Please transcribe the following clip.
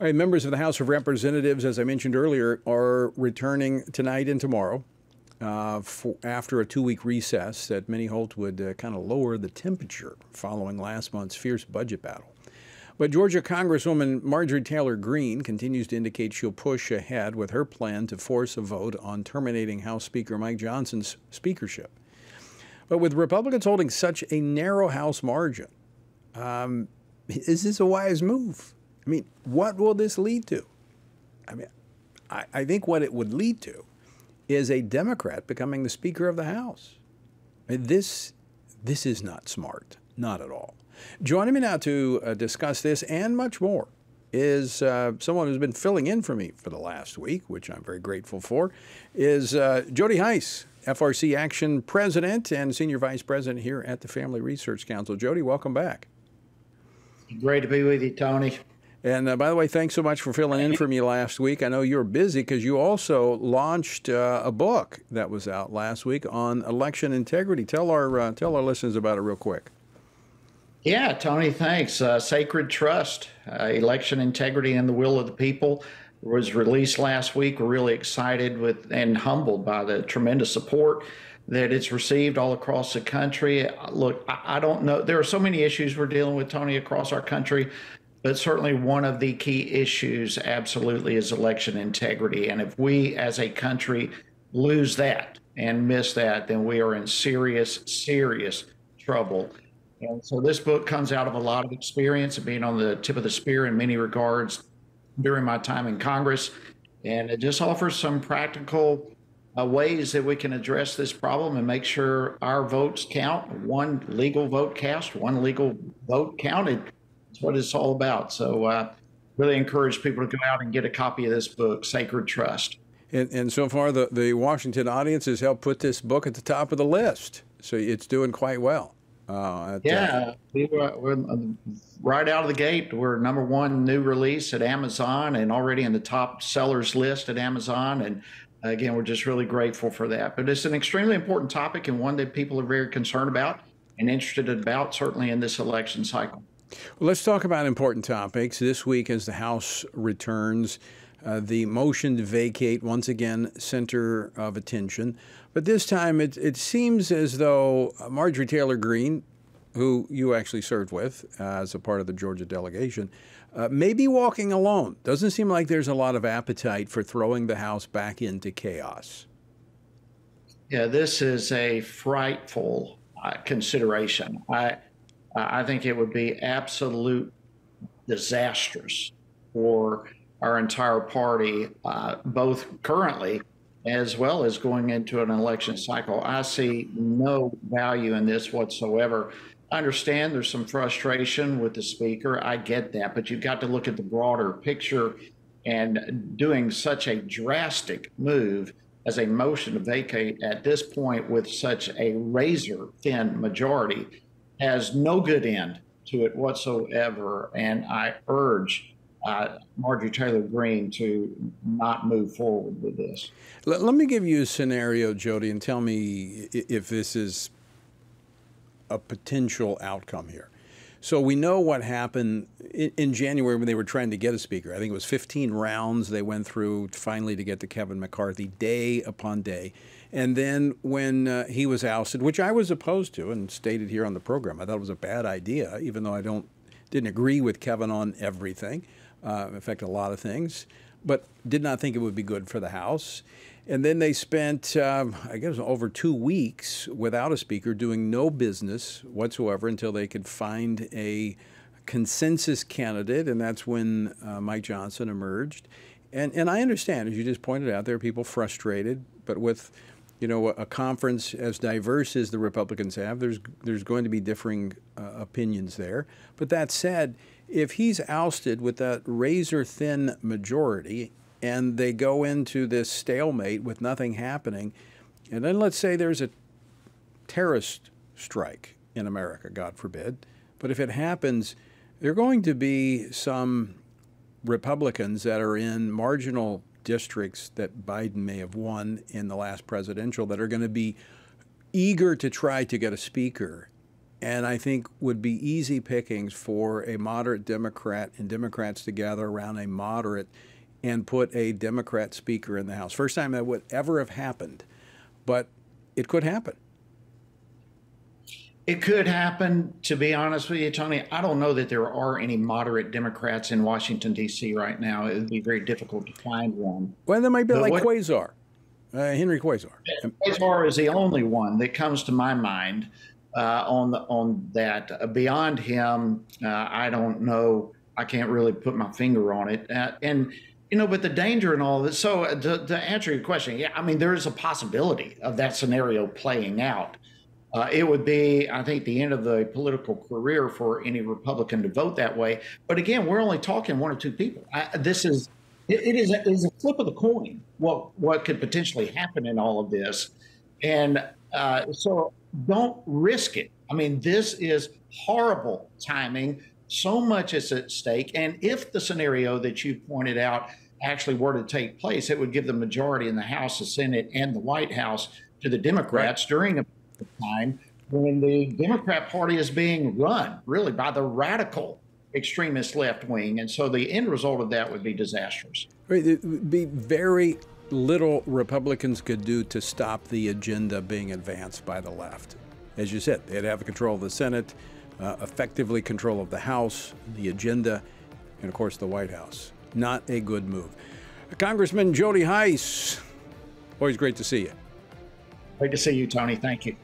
All right, members of the House of Representatives, as I mentioned earlier, are returning tonight and tomorrow after a 2-week recess that many hoped would kind of lower the temperature following last month's fierce budget battle. But Georgia Congresswoman Marjorie Taylor Greene continues to indicate she'll push ahead with her plan to force a vote on terminating House Speaker Mike Johnson's speakership. But with Republicans holding such a narrow House margin, is this a wise move? I mean, what will this lead to? I mean, I think what it would lead to is a Democrat becoming the Speaker of the House. I mean, this is not smart, not at all. Joining me now to discuss this and much more is someone who's been filling in for me for the last week, which I'm very grateful for, is Jody Hice, FRC Action President and Senior Vice President here at the Family Research Council. Jody, welcome back. Great to be with you, Tony. And by the way, thanks so much for filling in for me last week. I know you're busy because you also launched a book that was out last week on election integrity. Tell our listeners about it real quick. Yeah, Tony, thanks. Sacred Trust, Election Integrity and the Will of the People was released last week. We're really excited with and humbled by the tremendous support that it's received all across the country. Look, I don't know. There are so many issues we're dealing with, Tony, across our country. But certainly one of the key issues absolutely is election integrity. And if we as a country lose that and miss that, then we are in serious, serious trouble. And so this book comes out of a lot of experience of being on the tip of the spear in many regards during my time in Congress. And it just offers some practical ways that we can address this problem and make sure our votes count. One legal vote cast, one legal vote counted. That's what it's all about. So really encourage people to go out and get a copy of this book, Sacred Trust. And so far, the Washington audience has helped put this book at the top of the list. So it's doing quite well. We're right out of the gate. We're #1 new release at Amazon and already in the top sellers list at Amazon. And again, we're just really grateful for that. But it's an extremely important topic and one that people are very concerned about and interested about, certainly in this election cycle. Well, let's talk about important topics. This week, as the House returns, the motion to vacate, once again, center of attention. But this time, it seems as though Marjorie Taylor Greene, who you actually served with as a part of the Georgia delegation, may be walking alone. Doesn't seem like there's a lot of appetite for throwing the House back into chaos. Yeah, this is a frightful consideration. I think it would be absolute disastrous for our entire party, both currently as well as going into an election cycle. I see no value in this whatsoever. I understand there's some frustration with the speaker. I get that, but you've got to look at the broader picture, and doing such a drastic move as a motion to vacate at this point with such a razor-thin majority has no good end to it whatsoever. And I urge Marjorie Taylor Greene to not move forward with this. Let me give you a scenario, Jody, and tell me if this is a potential outcome here. So we know what happened in January when they were trying to get a speaker. I think it was 15 rounds they went through finally to get to Kevin McCarthy, day upon day. And then when he was ousted, which I was opposed to and stated here on the program, I thought it was a bad idea, even though I didn't agree with Kevin on everything, in fact, a lot of things, but did not think it would be good for the House. And then they spent, I guess, over 2 weeks without a speaker, doing no business whatsoever until they could find a consensus candidate, and that's when Mike Johnson emerged. And I understand, as you just pointed out, there are people frustrated, but with a conference as diverse as the Republicans have, there's going to be differing opinions there. But that said, if he's ousted with that razor-thin majority and they go into this stalemate with nothing happening, and then let's say there's a terrorist strike in America, God forbid, but if it happens, there are going to be some Republicans that are in marginal districts that Biden may have won in the last presidential that are going to be eager to try to get a speaker and I think would be easy pickings for a moderate Democrat and Democrats to gather around a moderate and put a Democrat speaker in the House. First time that would ever have happened, but it could happen. It could happen. To be honest with you, Tony, I don't know that there are any moderate Democrats in Washington, D.C. right now. It would be very difficult to find one. Well, there might be like Quasar, Henry Quasar. Quasar is the only one that comes to my mind on that. Beyond him, I don't know. I can't really put my finger on it. But the danger in all of this. So to answer your question, yeah, I mean, there is a possibility of that scenario playing out. It would be, I think, the end of the political career for any Republican to vote that way. But again, we're only talking one or two people. It is a flip of the coin what could potentially happen in all of this. And so don't risk it. I mean, this is horrible timing. So much is at stake. And if the scenario that you pointed out actually were to take place, it would give the majority in the House, the Senate, and the White House to the Democrats during a time when the Democrat Party is being run really by the radical extremist left wing. And so the end result of that would be disastrous. There would be very little Republicans could do to stop the agenda being advanced by the left. As you said, they'd have control of the Senate, effectively control of the House, the agenda, and of course the White House. Not a good move. Congressman Jody Hice, always great to see you. Great to see you, Tony. Thank you.